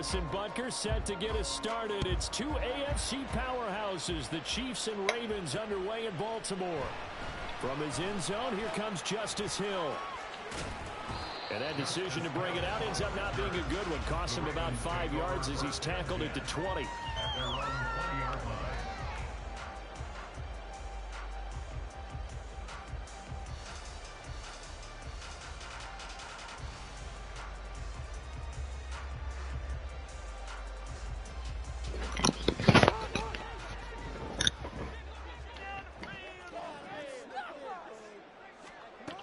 Harrison Butker set to get us started. It's two AFC powerhouses, the Chiefs and Ravens, underway in Baltimore. From his end zone, here comes Justice Hill. And that decision to bring it out ends up not being a good one. Costs him about 5 yards as he's tackled at the 20.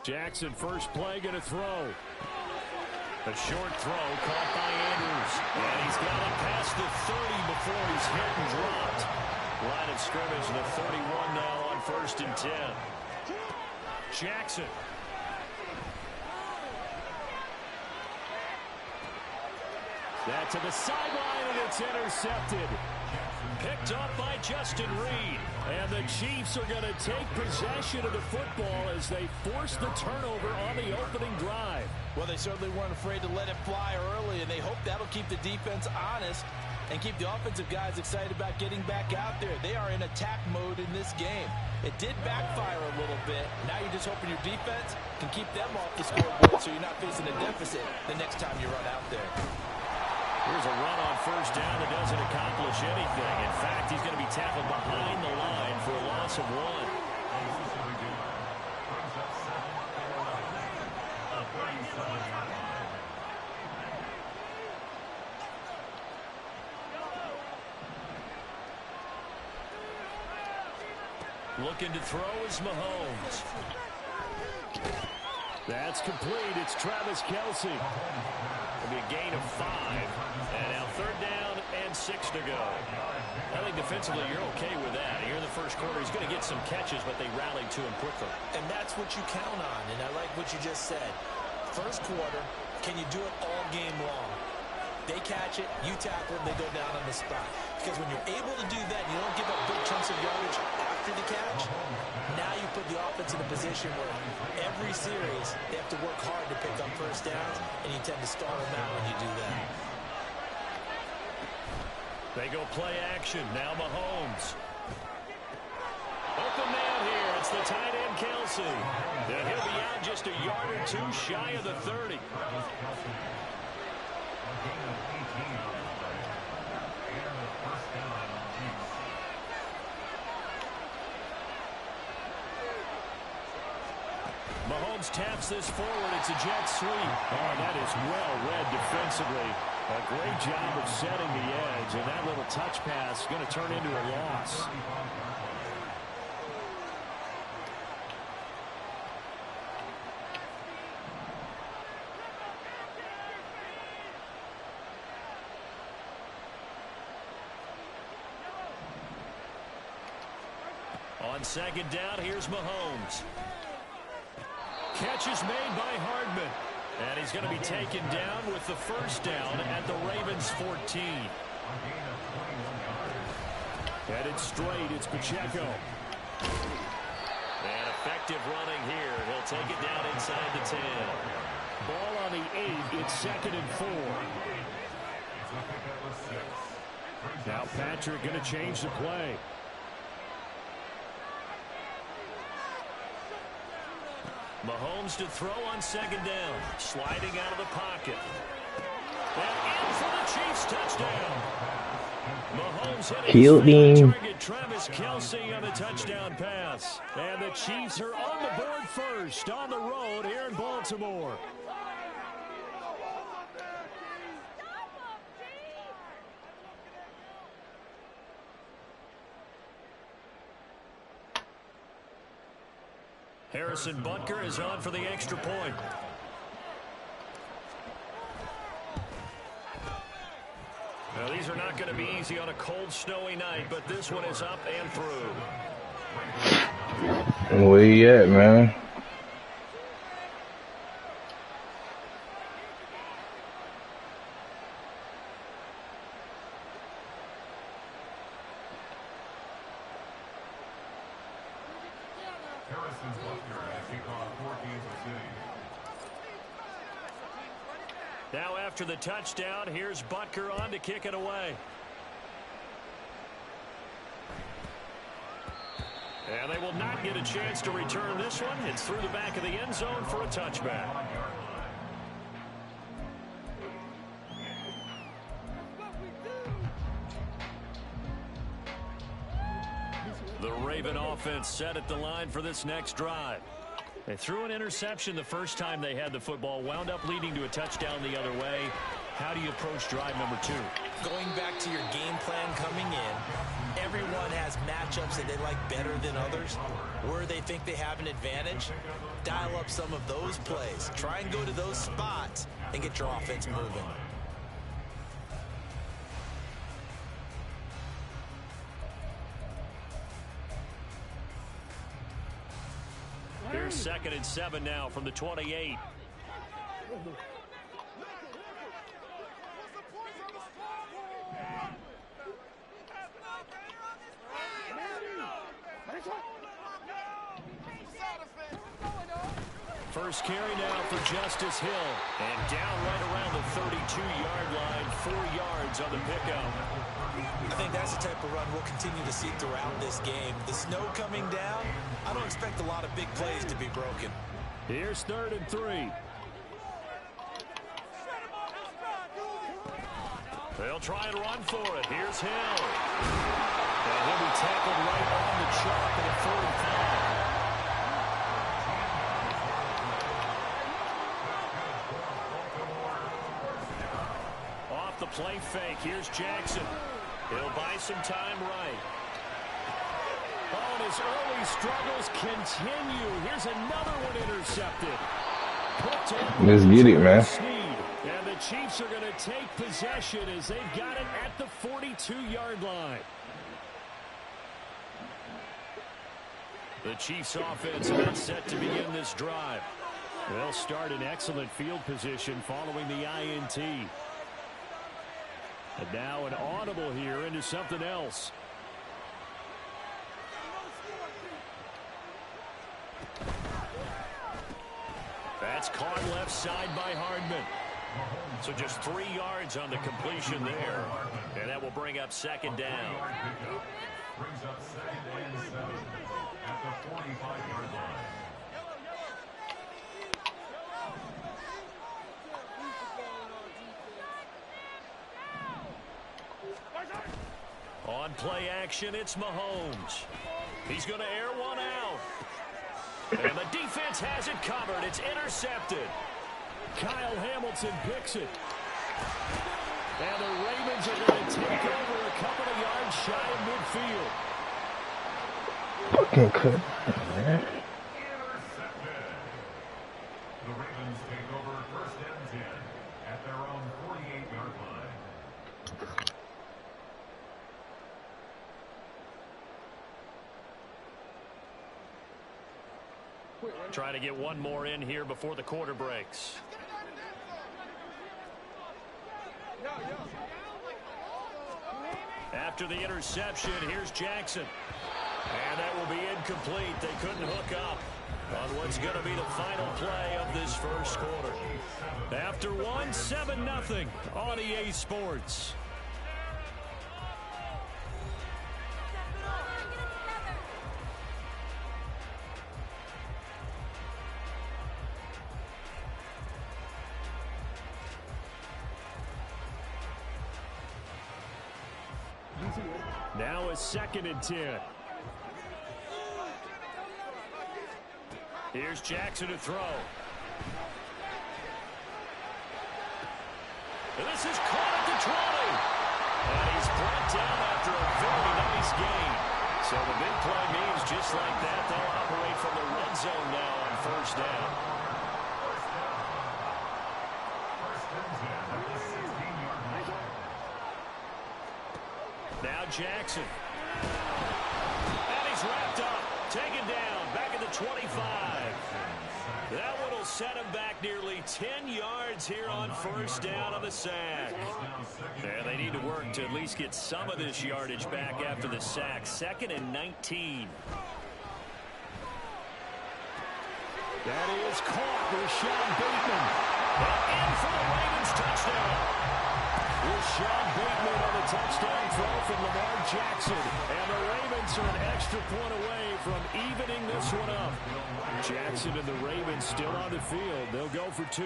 Jackson, first play, going to throw. A short throw caught by Andrews. And he's got it past the 30 before he's hit and dropped. Line of scrimmage, the 31 now on 1st and 10. Jackson. That to the sideline, and it's intercepted. Picked up by Justin Reed. And the Chiefs are going to take possession of the football as they force the turnover on the opening drive. Well, they certainly weren't afraid to let it fly early, and they hope that'll keep the defense honest and keep the offensive guys excited about getting back out there. They are in attack mode in this game. It did backfire a little bit. Now you're just hoping your defense can keep them off the scoreboard so you're not facing a deficit the next time you run out there. Here's a run on 1st down that doesn't accomplish anything. In fact, he's going to be tackled behind the line for a loss of 1. Looking to throw is Mahomes. That's complete. It's Travis Kelce. It'll be a gain of 5. And now 3rd down and 6 to go. I think defensively you're okay with that. Here in the first quarter, he's going to get some catches, but they rallied to him quickly. And that's what you count on, and I like what you just said. First quarter, can you do it all game long? They catch it, you tackle them, they go down on the spot. Because when you're able to do that, you don't give up big chunks of yardage after the catch. Now you put the offense in a position where every series they have to work hard to pick up 1st downs, and you tend to stall them out when you do that. They go play action. Now Mahomes. Open man here. It's the tight end, Kelce. And he'll be out just a yard or 2 shy of the 30. Mahomes taps this forward. It's a jet sweep. Oh, that is well read defensively. A great job of setting the edge, and that little touch pass is going to turn into a loss. On 2nd down, here's Mahomes. Catch is made by Hardman. And he's going to be taken down with the 1st down at the Ravens 14. Headed straight, it's Pacheco. And effective running here. He'll take it down inside the 10. Ball on the 8, it's 2nd and 4. Now Patrick going to change the play. Mahomes to throw on 2nd down. Sliding out of the pocket. And in for the Chiefs touchdown. Mahomes hitting target Travis Kelce on the touchdown pass. And the Chiefs are on the board first on the road here in Baltimore. Harrison Butker is on for the extra point. Now, these are not going to be easy on a cold, snowy night, but this one is up and through. Where you at, man? Now after the touchdown, here's Butker on to kick it away. And they will not get a chance to return this one. It's through the back of the end zone for a touchback. The Raven offense set at the line for this next drive. They threw an interception the first time they had the football, wound up leading to a touchdown the other way. How do you approach drive number 2? Going back to your game plan coming in, everyone has matchups that they like better than others. Where they think they have an advantage, dial up some of those plays. Try and go to those spots and get your offense moving. Here's 2nd and 7 now from the 28. First carry now for Justice Hill. And down right around the 32-yard line, 4 yards on the pickup. I think that's the type of run we'll continue to see throughout this game. The snow coming down, I don't expect a lot of big plays to be broken. Here's 3rd and 3. They'll try and run for it. Here's Hill. And he'll be tackled right on the chalk at a 4th and 5. Off the play fake. Here's Jackson. He'll buy some time right. Oh, and his early struggles continue. Here's another one intercepted. Let's get it, man. And the Chiefs are going to take possession as they've got it at the 42-yard line. The Chiefs offense is set to begin this drive. They'll start in excellent field position following the INT. And now an audible here into something else. That's caught left side by Hardman. So just 3 yards on the completion there. And that will bring up 2nd down. Brings up 2nd and 7 at the 45-yard line. On play action, it's Mahomes. He's going to air one out. And the defense has it covered. It's intercepted. Kyle Hamilton picks it. And the Ravens are going to take over a couple of yards shy of midfield. Fucking cut, man. Intercepted. The Ravens take over 1st and 10 at their own 48-yard line. Trying to get one more in here before the quarter breaks. After the interception, here's Jackson. And that will be incomplete. They couldn't hook up on what's going to be the final play of this first quarter. After one, 7-0 on EA Sports. Now a 2nd and 10. Here's Jackson to throw. And this is caught at the 20. And he's brought down after a very nice gain. So the big play means just like that, they'll operate from the red zone now on 1st down. Now Jackson. And he's wrapped up. Taken down. Back at the 25. That one will set him back nearly 10 yards here on 1st down on the sack. And they need to work to at least get some of this yardage back after the sack. 2nd and 19. That is caught with Sean Bateman. in for the Ravens touchdown. Rashad Bateman on the touchdown throw from Lamar Jackson. And the Ravens are an extra point away from evening this one up. Jackson and the Ravens still on the field. They'll go for 2.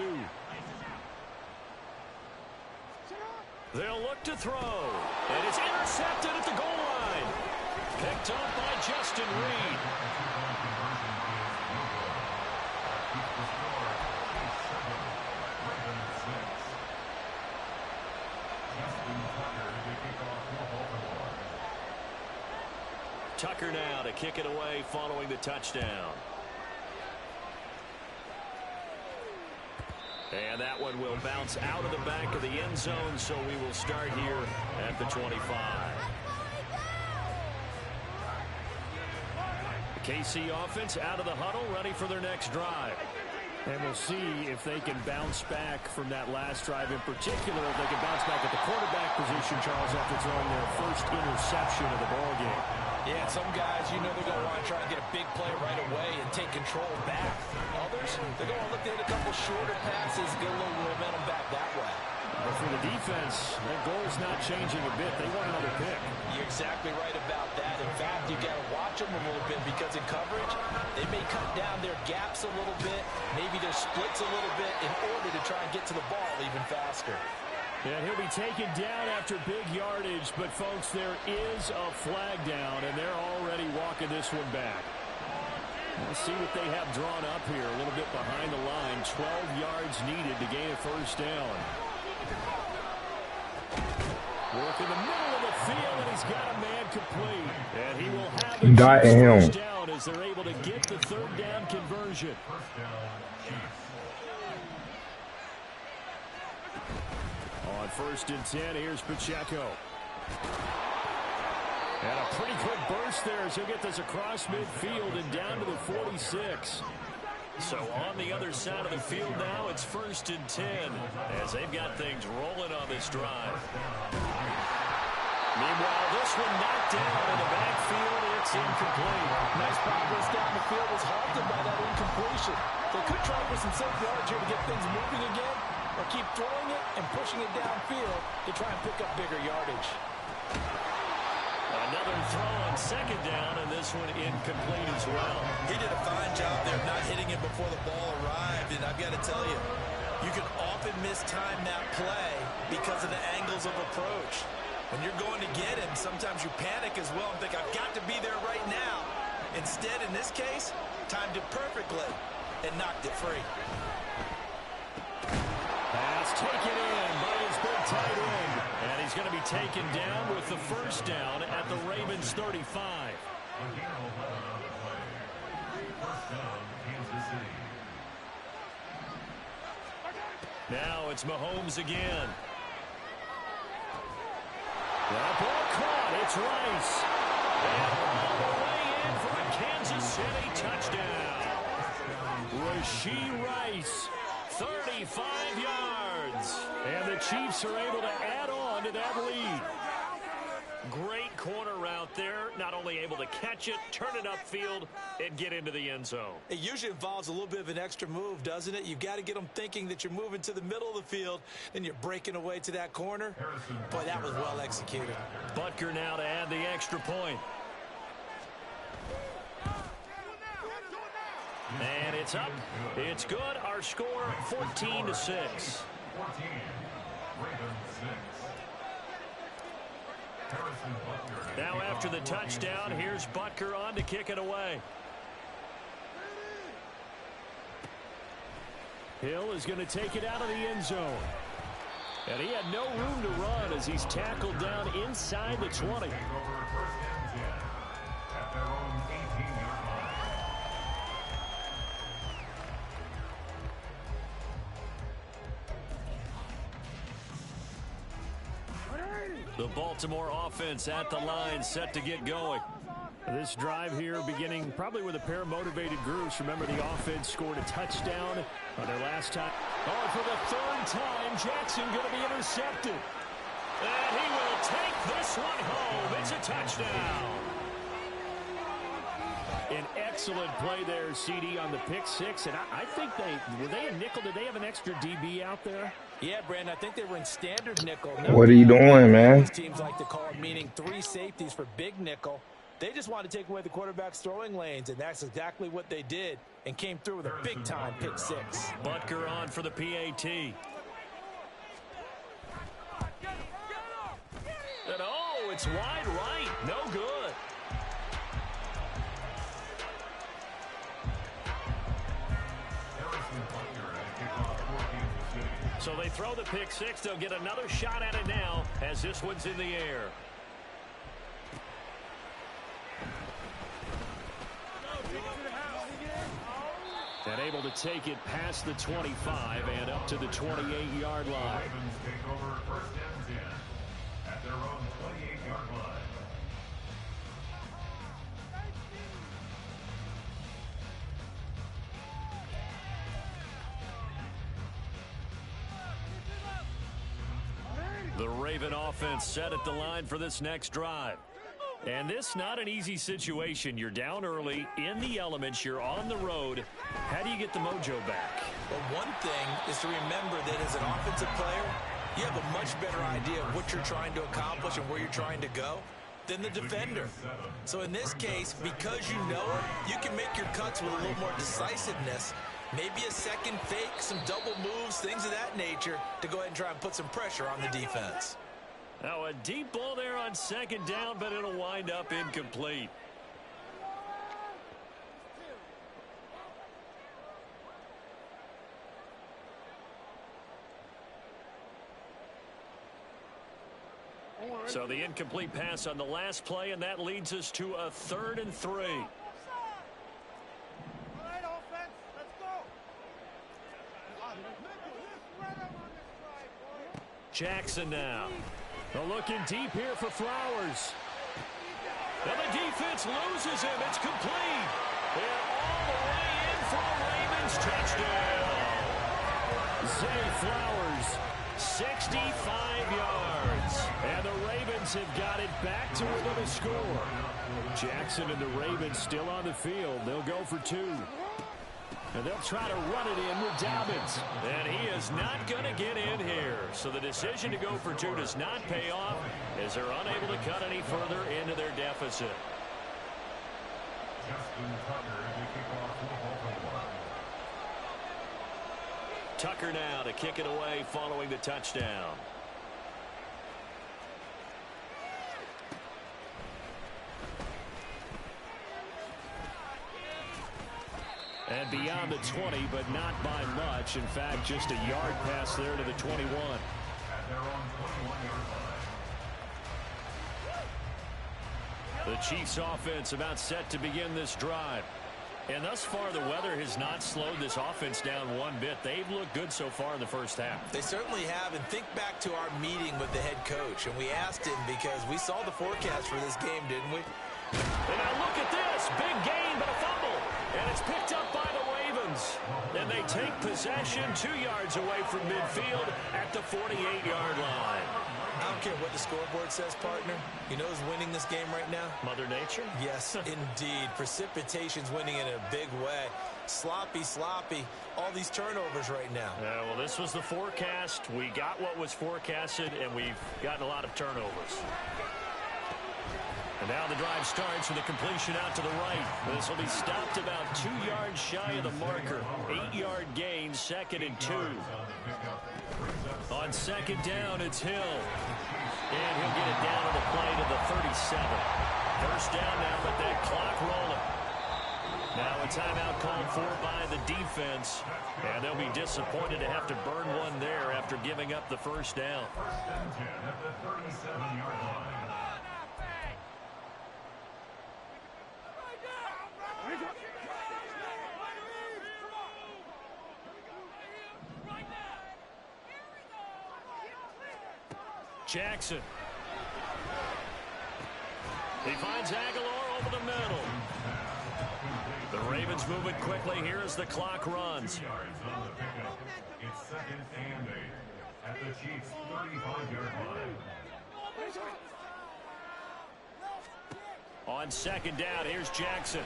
They'll look to throw. And it's intercepted at the goal line. Picked up by Justin Reed. Tucker now to kick it away following the touchdown. And that one will bounce out of the back of the end zone, so we will start here at the 25. The KC offense out of the huddle, ready for their next drive. And we'll see if they can bounce back from that last drive in particular, if they can bounce back at the quarterback position, Charles, after throwing their first interception of the ballgame. Yeah, some guys, you know they're going to want to try and get a big play right away and take control back. Others, they're going to look to hit a couple shorter passes, get a little momentum back that way. But for the defense, their goal's not changing a bit. They want another pick. You're exactly right about that. In fact, you got to watch them a little bit because in coverage, they may cut down their gaps a little bit, maybe their splits a little bit in order to try and get to the ball even faster. And he'll be taken down after big yardage, but folks, there is a flag down, and they're already walking this one back. Let's see what they have drawn up here. A little bit behind the line. 12 yards needed to gain a first down. Work in the middle of the field, and he's got a man complete. And he will have a first down as they're able to get the third down conversion. On 1st and 10, here's Pacheco. And a pretty quick burst there as he'll get this across midfield and down to the 46. So on the other side of the field now, it's 1st and 10 as they've got things rolling on this drive. Meanwhile, this one knocked down in the backfield. It's incomplete. Nice progress down the field was halted by that incompletion. They could try for some safe yards here to get things moving again, or keep throwing it and pushing it downfield to try and pick up bigger yardage. Another throw on 2nd down, and this one incomplete as well. He did a fine job there of not hitting it before the ball arrived, and I've got to tell you, you can often mistime that play because of the angles of approach. When you're going to get him, sometimes you panic as well and think, I've got to be there right now. Instead, in this case, timed it perfectly and knocked it free. Pass taken in by his big tight end. And he's going to be taken down with the first down at the Ravens 35. Now it's Mahomes again. That ball caught. It's Rice. And all the way in for a Kansas City touchdown. Rashee Rice, 35 yards. And the Chiefs are able to add on to that lead. Great corner route there. Not only able to catch it, turn it upfield, and get into the end zone. It usually involves a little bit of an extra move, doesn't it? You've got to get them thinking that you're moving to the middle of the field, then you're breaking away to that corner. Boy, that was well executed. Butker now to add the extra point. And it's up. It's good. Our score, 14-6. Now after the touchdown, here's Butker on to kick it away. Hill is going to take it out of the end zone. And he had no room to run as he's tackled down inside the 20. The Baltimore offense at the line, set to get going. This drive here beginning probably with a pair of motivated groups. Remember, the offense scored a touchdown on their last time. Oh, for the 3rd time, Jackson going to be intercepted. And he will take this one home. It's a touchdown. An excellent play there, CD, on the pick six. And I think were they a nickel? Did they have an extra DB out there? Yeah, Brandon, I think they were in standard nickel. What are you doing, man? These teams like to call it, meaning 3 safeties for big nickel. They just want to take away the quarterback's throwing lanes, and that's exactly what they did and came through with a big-time pick six. Butker on for the PAT. And oh, it's wide right. No good. So they throw the pick six. They'll get another shot at it now as this one's in the air. And able to take it past the 25 and up to the 28-yard line. Ravens take over first and 10 at their own 28-yard line. The Raven offense set at the line for this next drive. And this not an easy situation. You're down early, in the elements, you're on the road. How do you get the mojo back? Well, one thing is to remember that as an offensive player, you have a much better idea of what you're trying to accomplish and where you're trying to go than the defender. So in this case, because you know it, you can make your cuts with a little more decisiveness. Maybe a second fake, some double moves, things of that nature to go ahead and try and put some pressure on the defense. Now a deep ball there on second down, but it'll wind up incomplete. So the incomplete pass on the last play, and that leads us to a 3rd and 3. Jackson now. Looking deep here for Flowers. And the defense loses him. It's complete. And all the way in for a Ravens touchdown. Zay Flowers, 65 yards. And the Ravens have got it back to within a score. Jackson and the Ravens still on the field. They'll go for 2. And they'll try to run it in with Dobbins. And he is not going to get in here. So the decision to go for 2 does not pay off as they're unable to cut any further into their deficit. Tucker now to kick it away following the touchdown. And beyond the 20, but not by much. In fact, just a yard pass there to the 21. The Chiefs offense about set to begin this drive. And thus far, the weather has not slowed this offense down one bit. They've looked good so far in the first half. They certainly have. And think back to our meeting with the head coach. And we asked him because we saw the forecast for this game, didn't we? And now look at this. Big gain, but a fumble. And it's picked up by the Ravens. And they take possession 2 yards away from midfield at the 48-yard line. I don't care what the scoreboard says, partner. You know who's winning this game right now? Mother Nature? Yes, indeed. Precipitation's winning in a big way. Sloppy. All these turnovers right now. Yeah, well, this was the forecast. We got what was forecasted, and we've gotten a lot of turnovers. And now the drive starts with a completion out to the right. This will be stopped about 2 yards shy of the marker. 8-yard gain, 2nd and 2. On second down, it's Hill. And he'll get it down to the play to the 37. First down now, but that clock rolling. Now a timeout called for by the defense. And they'll be disappointed to have to burn one there after giving up the first down. First and 10 at the 37-yard line. Jackson. He finds Aguilar over the middle. The Ravens moving quickly here as the clock runs. 2 yards on the pickup. It's 2nd and 8 at the Chiefs' 35-yard line. On second down, here's Jackson.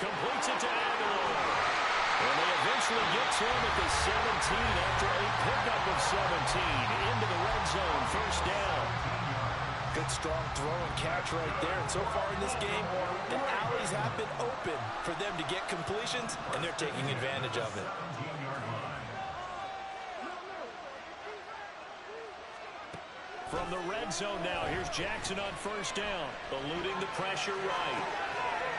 Completes it to Aguilar. And they eventually get to him at the 17 after a pickup of 17 into the red zone. First down. Good, strong throw and catch right there. And so far in this game, the alleys have been open for them to get completions, and they're taking advantage of it. From the red zone now, here's Jackson on first down, eluding the pressure right.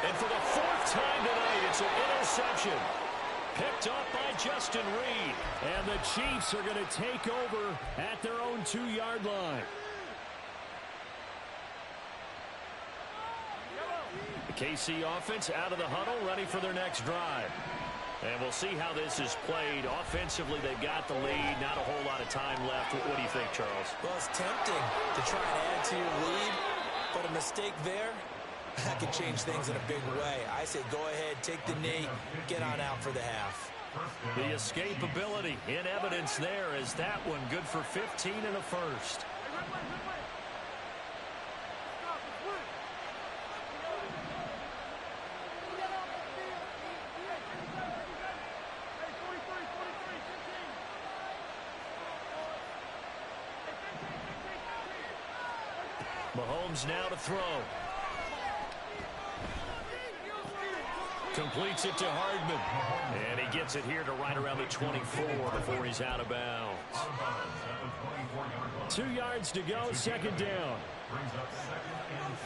And for the fourth time tonight, it's an interception. Picked up by Justin Reed. And the Chiefs are going to take over at their own 2-yard line. The KC offense out of the huddle, ready for their next drive. And we'll see how this is played. Offensively, they've got the lead. Not a whole lot of time left. What do you think, Charles? Well, it's tempting to try and add to your lead, but a mistake there, that could change things in a big way. I say go ahead, take the knee, get on out for the half. The escapability in evidence there is that one good for 15 and a first. Mahomes now to throw. Completes it to Hardman. And he gets it here to right around the 24 before he's out of bounds. 2 yards to go, second down. Brings up 2nd and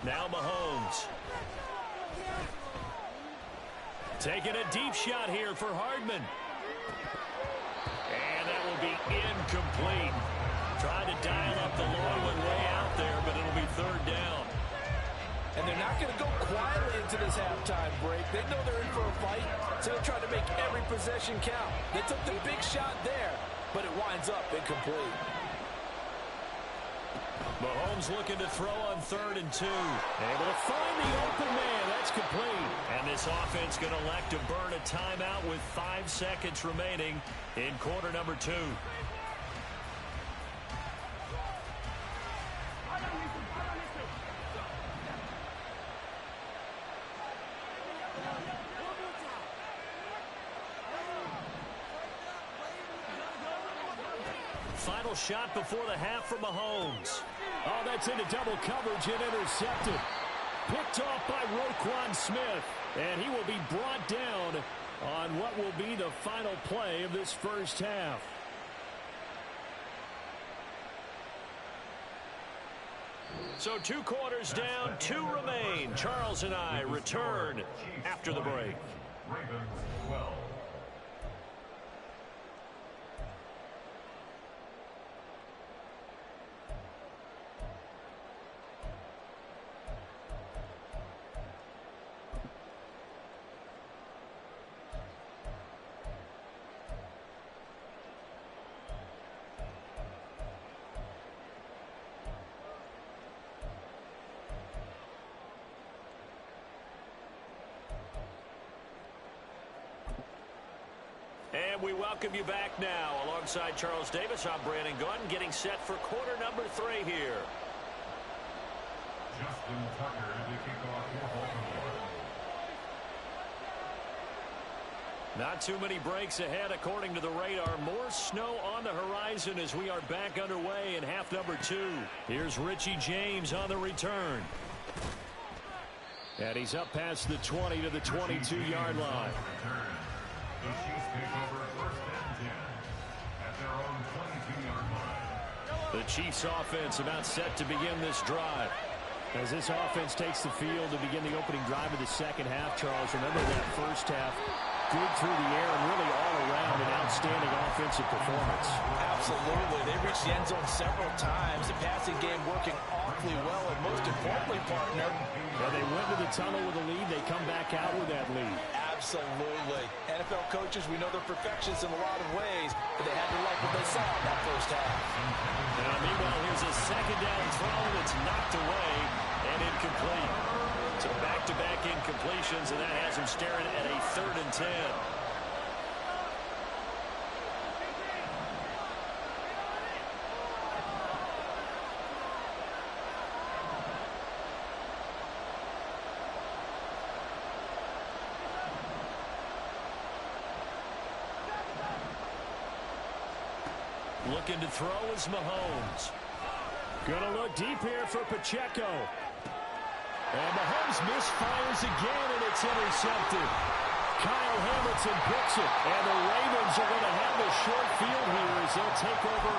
2. Now Mahomes. Taking a deep shot here for Hardman. And that will be incomplete. Tried to dial up the long one way out there, but it'll be third down. And they're not going to go quietly into this halftime break. They know they're in for a fight, so they're trying to make every possession count. They took the big shot there, but it winds up incomplete. Mahomes looking to throw on 3rd and 2. Able to find the open man. That's complete. And this offense going to elect to burn a timeout with 5 seconds remaining in quarter number 2. Final shot before the half from Mahomes. Oh, that's into double coverage and intercepted. Picked off by Roquan Smith. And he will be brought down on what will be the final play of this first half. So 2 quarters down, 2 remain. Charles and I return after the break. Ravens 12. And we welcome you back now. Alongside Charles Davis, I'm Brandon Gordon, getting set for quarter number 3 here. Justin Tucker to kick off for Baltimore. Not too many breaks ahead according to the radar. More snow on the horizon as we are back underway in half number 2. Here's Richie James on the return. And he's up past the 20 to the 22-yard line. The Chiefs take over 1st and 10 at their own 22-yard line. The Chiefs offense about set to begin this drive. As this offense takes the field to begin the opening drive of the second half, Charles, remember that first half, good through the air and really all around an outstanding offensive performance. Absolutely. They reached the end zone several times. The passing game working awfully well, and most importantly, partner, when they went to the tunnel with a lead, they come back out with that lead. Absolutely. NFL coaches, we know they're perfectionists in a lot of ways, but they had to like what they saw in that first half. Now, meanwhile, here's a second down throw that's knocked away and incomplete. So back-to-back incompletions. possessions, and that has him staring at a 3rd and 10. Looking to throw is Mahomes. Gonna look deep here for Pacheco. And Mahomes misfires again, and it's intercepted. Kyle Hamilton picks it, and the Ravens are going to have a short field here as they'll take over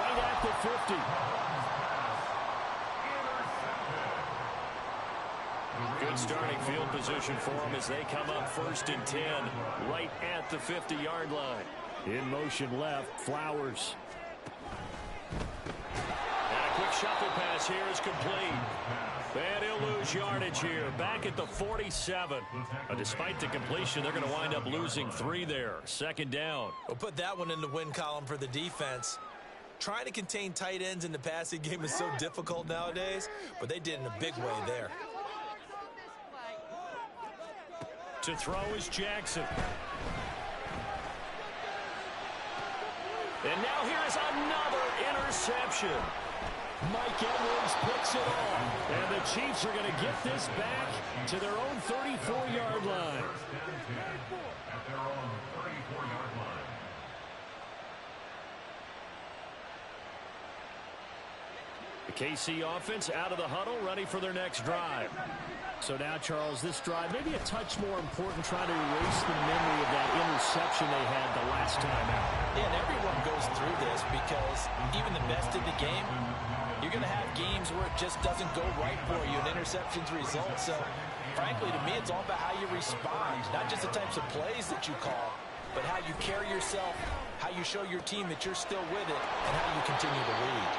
right at the 50. Good starting field position for them as they come up 1st and 10, right at the 50-yard line. In motion left, Flowers. And a quick shuffle pass here is complete. And he'll lose yardage here, back at the 47. Despite the completion, they're going to wind up losing 3 there. 2nd down. We'll put that one in the win column for the defense. Trying to contain tight ends in the passing game is so difficult nowadays, but they did in a big way there. To throw is Jackson. And now here is another interception. Mike Edwards picks it off. And the Chiefs are going to get this back to their own 34-yard line. At their own 34-yard line. The KC offense out of the huddle, ready for their next drive. So now, Charles, this drive maybe a touch more important, trying to erase the memory of that interception they had the last time out. Yeah, and everyone goes through this because even the best in the game, you're going to have games where it just doesn't go right for you, and interceptions result. So, frankly, to me, it's all about how you respond, not just the types of plays that you call, but how you carry yourself, how you show your team that you're still with it, and how you continue to lead.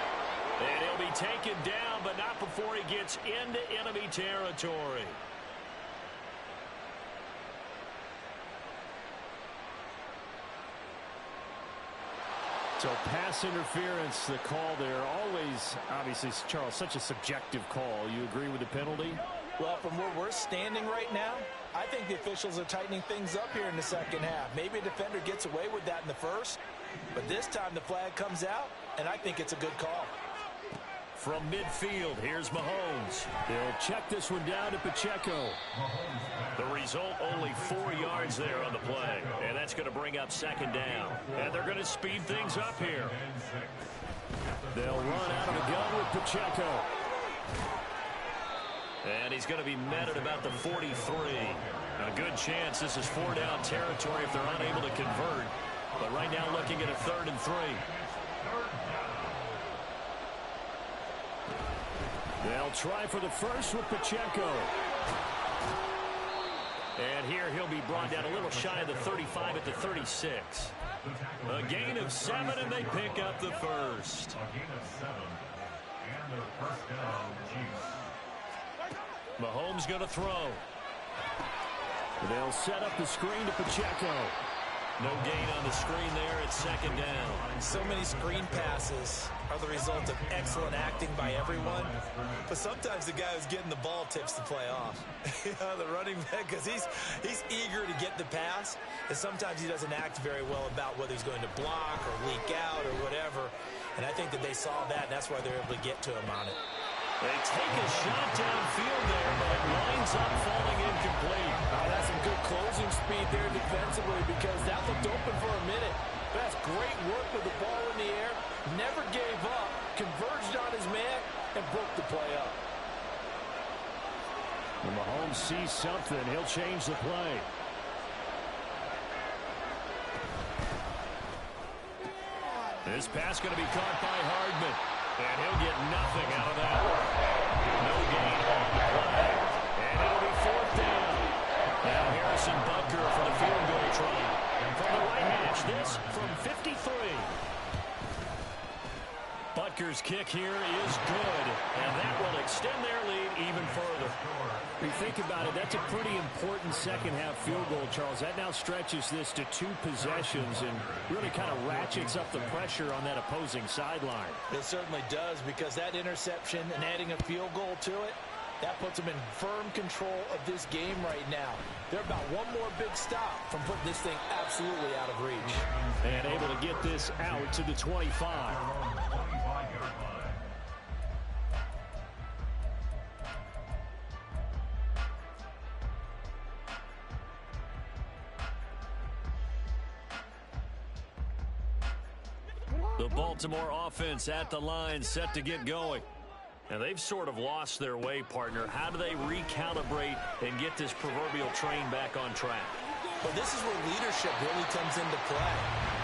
And he'll be taken down, but not before he gets into enemy territory. So pass interference, the call there. Always, obviously, Charles, such a subjective call. You agree with the penalty? Well, from where we're standing right now, I think the officials are tightening things up here in the 2nd half. Maybe a defender gets away with that in the 1st, but this time the flag comes out, and I think it's a good call. From midfield, here's Mahomes. They'll check this one down to Pacheco. The result, only 4 yards there on the play. And that's going to bring up 2nd down. And they're going to speed things up here. They'll run out of the gun with Pacheco. And he's going to be met at about the 43. A good chance this is 4-down territory if they're unable to convert. But right now looking at a 3rd and 3. They'll try for the first with Pacheco. And here he'll be brought down a little shy of the 35 at the 36. A gain of 7, and they pick up the first. A gain of 7. And their 1st down, Chiefs. Mahomes going to throw. They'll set up the screen to Pacheco. No gain on the screen there. It's 2nd down. So many screen passes are the result of excellent acting by everyone. But sometimes the guy who's getting the ball tips the play off. The running back, because he's eager to get the pass, and sometimes he doesn't act very well about whether he's going to block or leak out or whatever. And I think that they saw that, and that's why they're able to get to him on it. They take a shot downfield there, but it winds up falling incomplete. That's some good closing speed there defensively, because that looked open for a minute. That's great work with the ball in the air. Never gave up, converged on his man, and broke the play up. When Mahomes sees something, he'll change the play. This pass going to be caught by Hardman. And he'll get nothing out of that. No gain on the play. And it'll be 4th down. Now Harrison Butker for the field goal try. And from the right hash, this from 53. Butker's kick here is good. And that will extend their lead even further. If you think about it, that's a pretty important 2nd half field goal, Charles. That now stretches this to 2 possessions and really kind of ratchets up the pressure on that opposing sideline. It certainly does, because that interception and adding a field goal to it, That puts them in firm control of this game right now. They're about one more big stop from putting this thing absolutely out of reach. And able to get this out to the 25. The Baltimore offense at the line, set to get going. And they've sort of lost their way, partner. How do they recalibrate and get this proverbial train back on track? Well, this is where leadership really comes into play.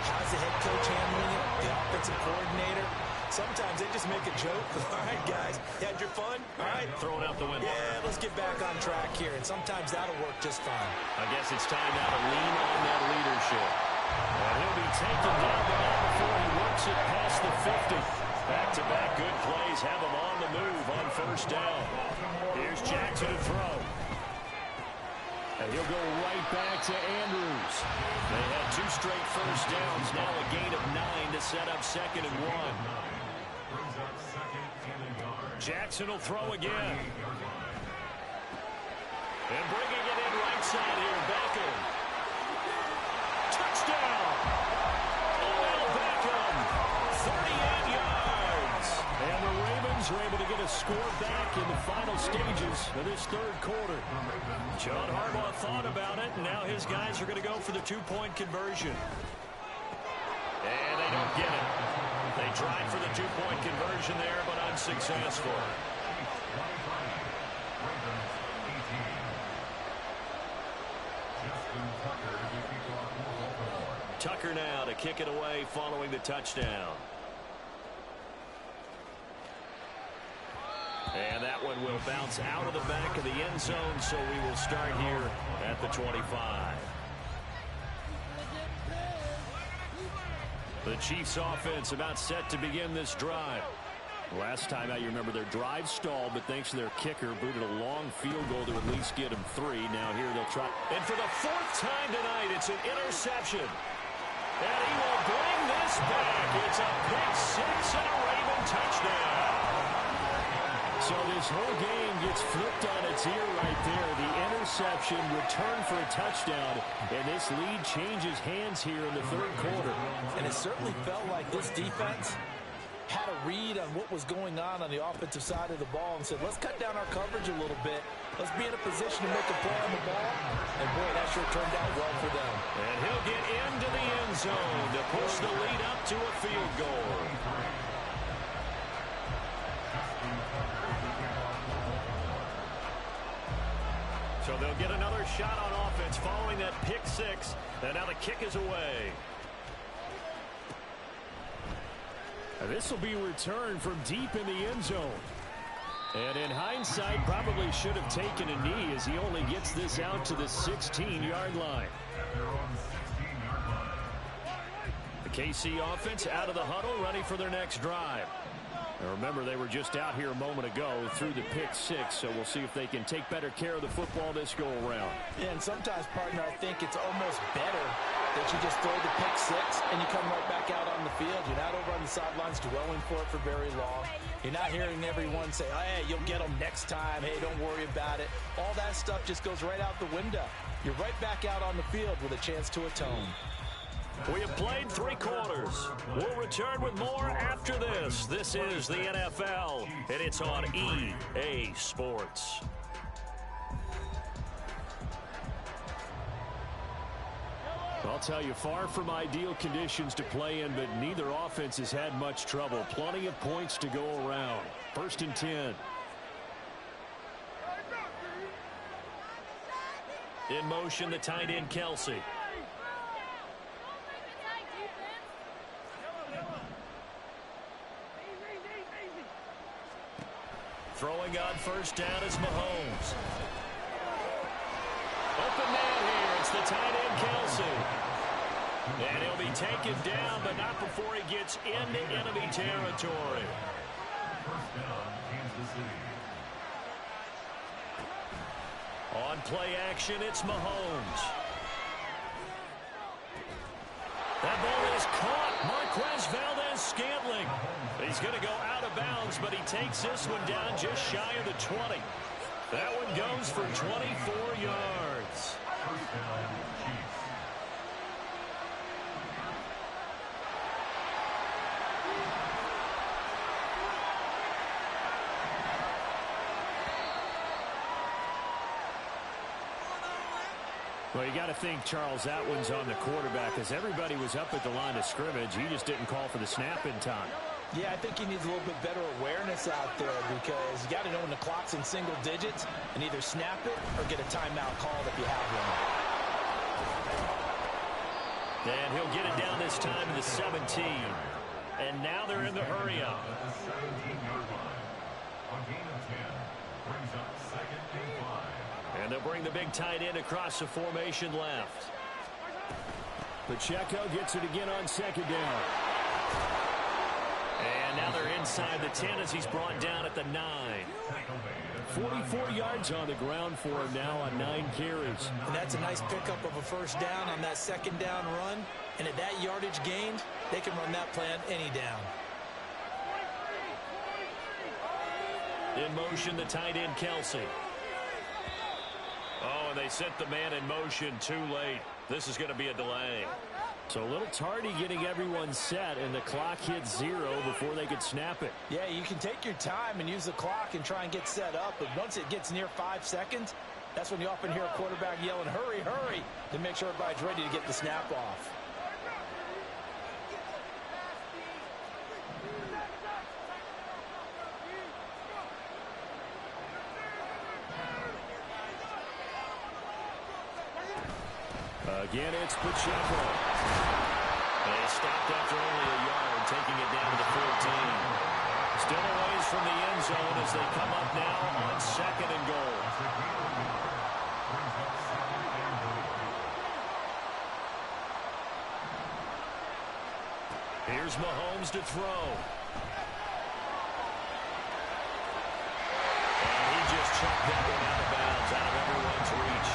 How's the head coach handling it? The offensive coordinator? Sometimes they just make a joke. All right, guys, had your fun? All right. Throw it out the window. Yeah, let's get back on track here. And sometimes that'll work just fine. I guess it's time now to lean on that leadership. And he'll be taken down the ball before he works it past the 50. Back-to-back good plays have him on the move on first down. Here's Jackson to throw. And he'll go right back to Andrews. They had 2 straight first downs, now a gain of 9 to set up 2nd and 1. Jackson will throw again. And bringing it in right side here, Beckham. Touchdown! Odell Beckham, 38 yards. And the Ravens are able to get a score back in the final stages of this 3rd quarter. John Harbaugh thought about it, and now his guys are going to go for the 2-point conversion. And they don't get it. They tried for the 2-point conversion there, but unsuccessful. Tucker now to kick it away following the touchdown. And that one will bounce out of the back of the end zone, so we will start here at the 25. The Chiefs offense about set to begin this drive. Last time out, you remember their drive stalled, but thanks to their kicker, booted a long field goal to at least get them 3. Now here they'll try. And for the 4th time tonight, it's an interception. And he will bring this back. It's a pick-6 and a Raven touchdown. So this whole game gets flipped on its ear right there. The interception, return for a touchdown, and this lead changes hands here in the 3rd quarter. And it certainly felt like this defense had a read on what was going on the offensive side of the ball and said, let's cut down our coverage a little bit. Let's be in a position to make a play on the ball. And, boy, that sure turned out well for them. And he'll get into the end zone to push the lead up to a field goal. So they'll get another shot on offense following that pick-6. And now the kick is away. And this will be returned from deep in the end zone. And in hindsight, probably should have taken a knee as he only gets this out to the 16-yard line. The KC offense out of the huddle, ready for their next drive. And remember, they were just out here a moment ago through the pick-6, so we'll see if they can take better care of the football this go-around. Yeah, and sometimes, partner, I think it's almost better that you just throw the pick-6 and you come right back out on the field. You're not over on the sidelines dwelling for it for very long. You're not hearing everyone say, oh, hey, you'll get them next time. Hey, don't worry about it. All that stuff just goes right out the window. You're right back out on the field with a chance to atone. We have played 3 quarters. We'll return with more after this. This is the NFL, and it's on EA Sports. I'll tell you, far from ideal conditions to play in, but neither offense has had much trouble. Plenty of points to go around. 1st and 10. In motion, the tight end, Kelsey. Throwing on first down is Mahomes. Open man here. It's the tight end, Kelsey. And he'll be taken down, but not before he gets into enemy territory. First down, Kansas City. On play action, it's Mahomes. That ball is caught. Marquez Valdez-Scantling. He's going to go out of bounds, but he takes this one down just shy of the 20. That one goes for 24 yards. First down, Chiefs. Well, you got to think, Charles, that one's on the quarterback, as everybody was up at the line of scrimmage. He just didn't call for the snap in time. Yeah, I think he needs a little bit better awareness out there, because you got to know when the clock's in single digits and either snap it or get a timeout called if you have one. And he'll get it down this time in the 17. And now they're in the hurry up. At the 17-yard line. A gain of 10 brings up 2nd and 5. And they'll bring the big tight end across the formation left. Pacheco gets it again on 2nd down. And now they're inside the 10 as he's brought down at the 9. 44 yards on the ground for him now on 9 carries. And that's a nice pickup of a first down on that 2nd down run. And at that yardage gained, they can run that play on any down. In motion, the tight end, Kelsey. Oh, and they sent the man in motion too late. This is going to be a delay. So a little tardy getting everyone set, and the clock hits 0 before they could snap it. Yeah, you can take your time and use the clock and try and get set up, but once it gets near 5 seconds, that's when you often hear a quarterback yelling, hurry, hurry, to make sure everybody's ready to get the snap off. Again, it's Pacheco. They stopped after only a yard, taking it down to the 14. Still a ways from the end zone as they come up now on 2nd and goal. Here's Mahomes to throw. And he just chucked that one out of bounds, out of everyone's reach.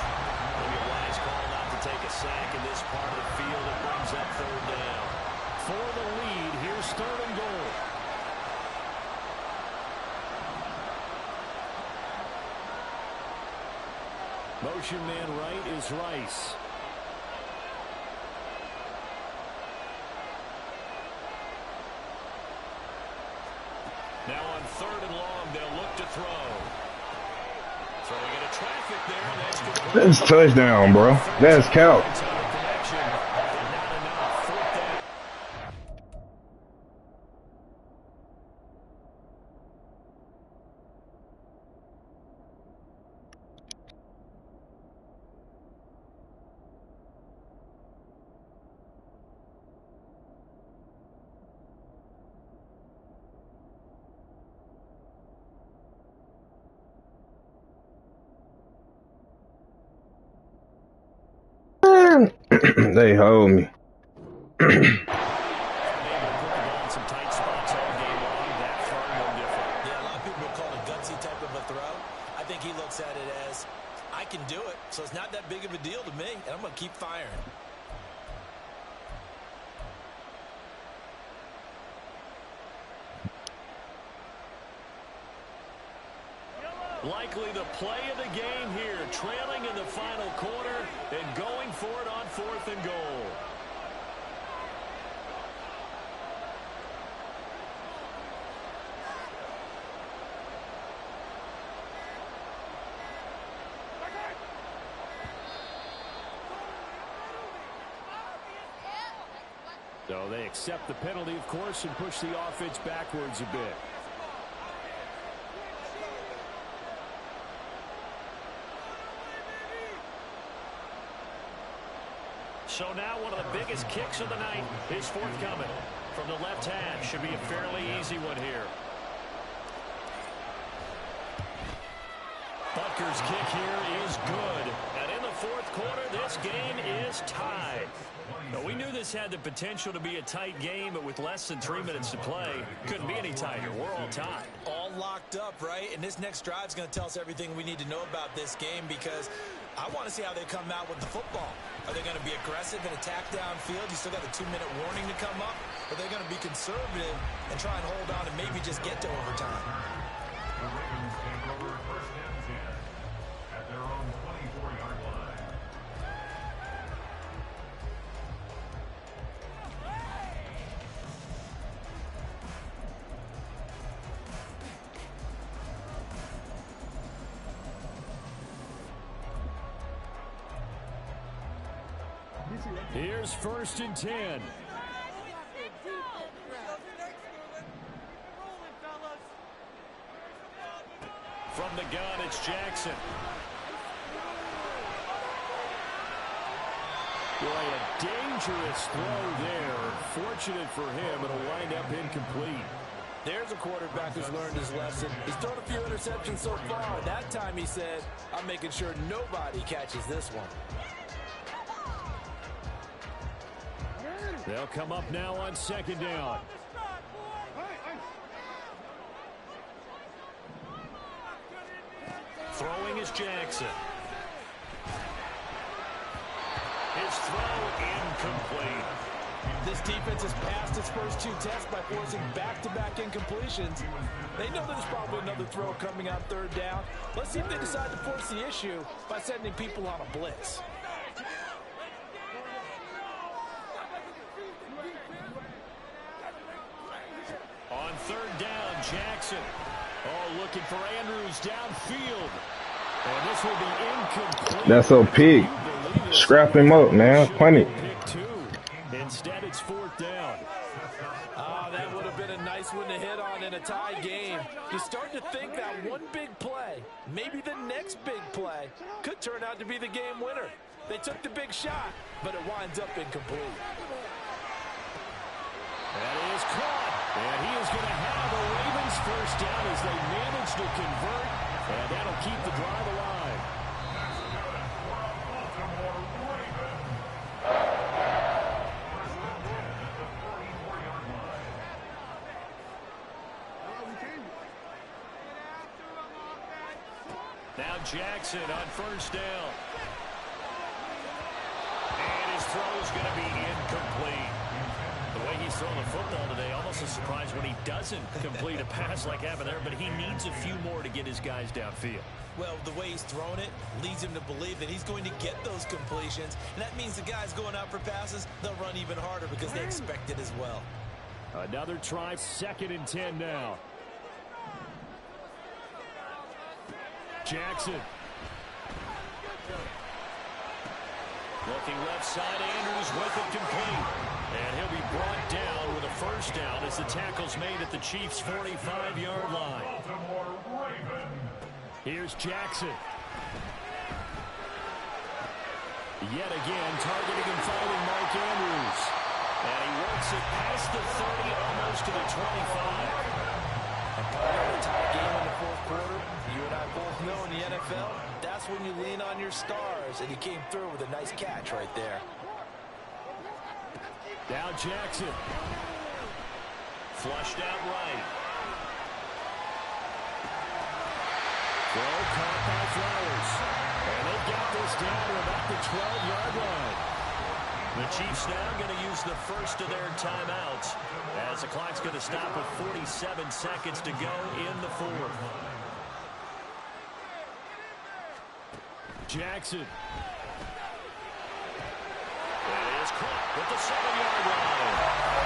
Maybe a wise call not to take a sack in this part of the field. It brings up 3rd down. For the lead, here's 3rd and goal. Motion man right is Rice. Now on 3rd and long, they'll look to throw. Throwing into traffic there. That's touchdown, bro. That's count. They hold me. Some tight spots all game long. That throw no different. Yeah, a lot of people would call it a gutsy type of a throw. I think he looks at it as, I can do it, so it's not that big of a deal to me, and I'm going to keep firing. Likely the play of the game here, trailing in the final quarter and going for it on 4th and goal. So they accept the penalty, of course, and push the offense backwards a bit. So now one of the biggest kicks of the night is forthcoming. From the left hash, should be a fairly easy one here. Butker's kick here is good. And in the 4th quarter, this game is tied. Now, we knew this had the potential to be a tight game, but with less than 3 minutes to play, couldn't be any tighter. We're all tied. All locked up, right? And this next drive is going to tell us everything we need to know about this game, because I want to see how they come out with the football. Are they going to be aggressive and attack downfield? You still got a 2-minute warning to come up? Or are they going to be conservative and try and hold on and maybe just get to overtime? The Ravens take over 1st and 10. Here's 1st and 10. From the gun, it's Jackson. Boy, a dangerous throw there. Fortunate for him, it'll wind up incomplete. There's a quarterback who's learned his lesson. He's thrown a few interceptions so far. That time he said, I'm making sure nobody catches this one. They'll come up now on 2nd down. Throwing is Jackson. His throw incomplete. This defense has passed its first 2 tests by forcing back-to-back incompletions. They know there's probably another throw coming on 3rd down. Let's see if they decide to force the issue by sending people on a blitz. On 3rd down, Jackson. Oh, looking for Andrews downfield. And this will be incomplete. That's a pig. Scrap him up, man. Punny. Instead, it's 4th down. That would have been a nice one to hit on in a tie game. You start to think that one big play, maybe the next big play, could turn out to be the game winner. They took the big shot, but it winds up incomplete. That is caught. And he is going to have the Ravens 1st down as they manage to convert. And that'll keep the drive alive. Now Jackson on 1st down. And his throw is going to be incomplete. The way he's throwing the football today, almost a surprise when he doesn't complete a pass like happened there, but he needs a few more to get his guys downfield. Well, the way he's thrown it leads him to believe that he's going to get those completions, and that means the guys going out for passes, they'll run even harder because they expect it as well. Another try, 2nd and 10 now. Jackson. Looking left side, Andrews with it complete. And he'll be brought down with a 1st down as the tackle's made at the Chiefs' 45-yard line. Here's Jackson. Yet again, targeting and finding Mark Andrews. And he works it past the 30, almost to the 25. And part of the tie game in the 4th quarter, you and I both know in the NFL, that's when you lean on your stars. And he came through with a nice catch right there. Now Jackson. Flushed out right. Throw caught by Flowers. And they've got this down to about the 12-yard line. The Chiefs now going to use the first of their timeouts as the clock's going to stop with 47 seconds to go in the 4th. Jackson. That is caught with the 7-yard line.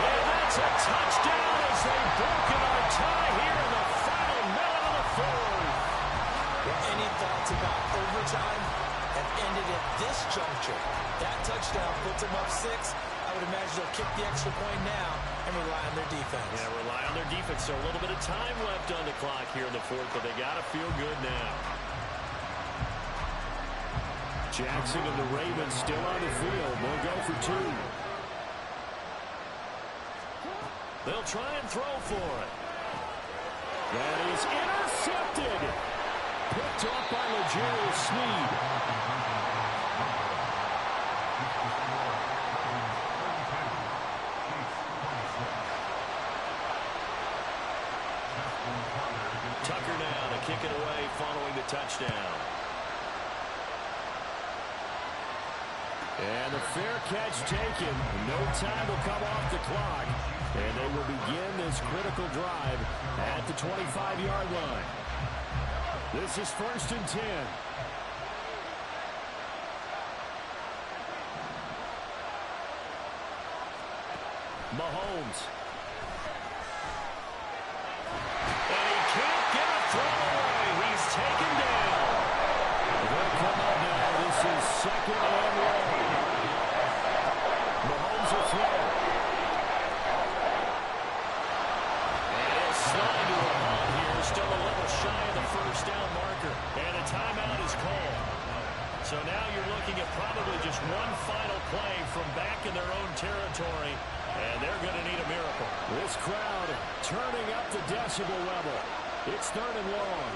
And that's a touchdown as they've broken our tie here in the final minute of the 4th. Well, any thoughts about overtime have ended at this juncture. That touchdown puts them up 6. I would imagine they'll kick the extra point now and rely on their defense. Yeah, rely on their defense. So a little bit of time left on the clock here in the 4th, but they got to feel good now. Jackson and the Ravens still on the field. They'll go for 2. They'll try and throw for it. That is intercepted. Picked up by L'Jarius Sneed. Tucker now to kick it away following the touchdown. And the fair catch taken. No time will come off the clock. And they will begin this critical drive at the 25-yard line. This is 1st and 10. Mahomes. And he can't get a throw away. He's taken down. They'll come up now. This is 2nd and 1. timeout is called. So now you're looking at probably just one final play from back in their own territory, and they're going to need a miracle. This crowd turning up the decibel level. It's 3rd and long.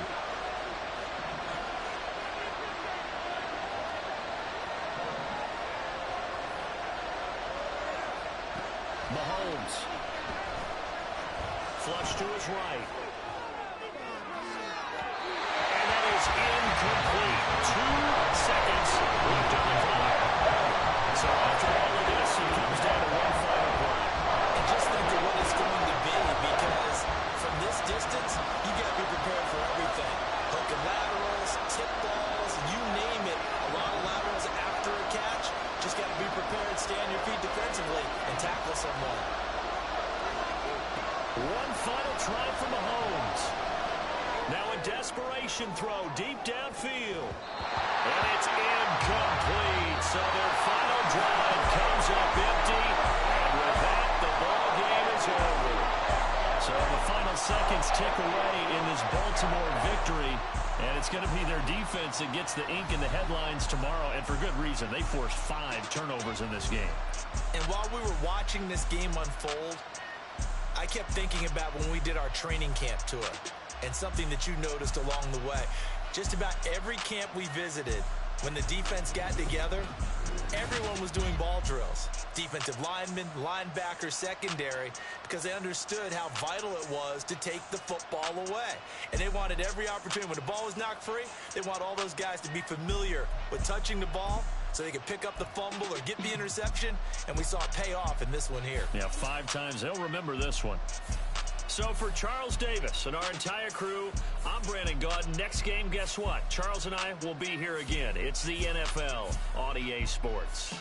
Mahomes. Flush to his right. And that is incomplete. 2 seconds left on the clock. So after all of this, it comes down to one final play. And just think of what it's going to be, because from this distance, you got to be prepared for everything. Hook and laterals, tip balls, you name it. A lot of laterals after a catch. Just got to be prepared, stay on your feet defensively, and tackle someone. One final try for Mahomes. Now a desperation throw deep downfield. And it's incomplete. So their final drive comes up empty. And with that, the ball game is over. So the final seconds tick away in this Baltimore victory. And it's going to be their defense that gets the ink in the headlines tomorrow. And for good reason. They forced 5 turnovers in this game. And while we were watching this game unfold, I kept thinking about when we did our training camp tour, and something that you noticed along the way. Just about every camp we visited, when the defense got together, everyone was doing ball drills. Defensive linemen, linebackers, secondary, because they understood how vital it was to take the football away. And they wanted every opportunity. When the ball was knocked free, they want all those guys to be familiar with touching the ball so they could pick up the fumble or get the interception. And we saw it pay off in this one here. Yeah, 5 times. They'll remember this one. So for Charles Davis and our entire crew, I'm Brandon Gaudin. Next game, guess what? Charles and I will be here again. It's the NFL on EA Sports.